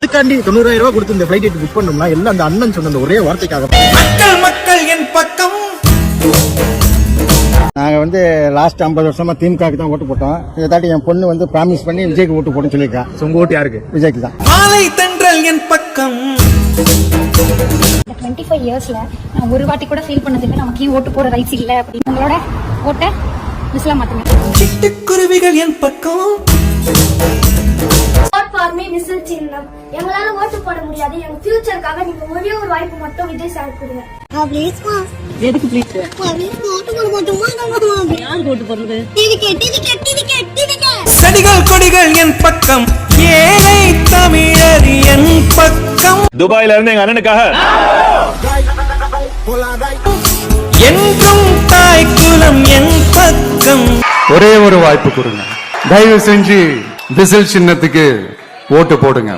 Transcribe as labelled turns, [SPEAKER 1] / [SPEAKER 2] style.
[SPEAKER 1] இதுக்காண்டி 90,000 ரூபாய் கொடுத்து இந்த ஃபிளைட் புக் பண்ணோம்னா எல்லாம் அந்த அண்ணன் சொன்ன ஒரே வார்த்தைக்காக.
[SPEAKER 2] மக்கள் என் பக்கம்.
[SPEAKER 1] நாங்க வந்து லாஸ்ட் 50 வருஷமா திமுகவுக்கு தான் ஓட்டு போட்டோம். இதை தாண்டி என் பொண்ணு வந்து ப்ராமிஸ் பண்ணி விஜய்க்கு ஓட்டு போட்டுன்னு சொல்லியிருக்கா. உங்க ஓட்டு யாருக்கு? விஜய்க்கு தான்.
[SPEAKER 2] மாலை தென்றல் என் பக்கம்.
[SPEAKER 3] 25 இயர்ஸ்ல நான் ஒரு வாட்டி கூட ஃபீல் பண்ணதில்லை நமக்கு ஓட்டு போட ரைட்ஸ் இல்ல அப்படின்னு. உங்களோட ஓட்டை மிஸ்ல மாத்துங்க.
[SPEAKER 2] சிட்டுக்குருவிகள் என் பக்கம்.
[SPEAKER 4] சின்னம் எங்களால ஓட்டு போட முடியாது. எங்க ஃபியூச்சருக்காக நீங்க ஒரே ஒரு வாய்ப்பு மட்டும் விஜய் சார் கொடுங்க.
[SPEAKER 5] எதுக்கு ப்ளீஸ்? யாருக்கு ஓட்டு போடுறது?
[SPEAKER 2] செடிகள் கொடிகள் என் பக்கம். ஏழை தமிழர் என் பக்கம்.
[SPEAKER 6] துபாயில இருந்து எங்க அண்ணனுக்காக
[SPEAKER 2] என்றும் தாய் குலம் என் பக்கம்.
[SPEAKER 7] ஒரே ஒரு வாய்ப்பு கொடுங்க. தயவு செஞ்சு விசில் சின்னத்துக்கு ஓட்டு போடுங்க.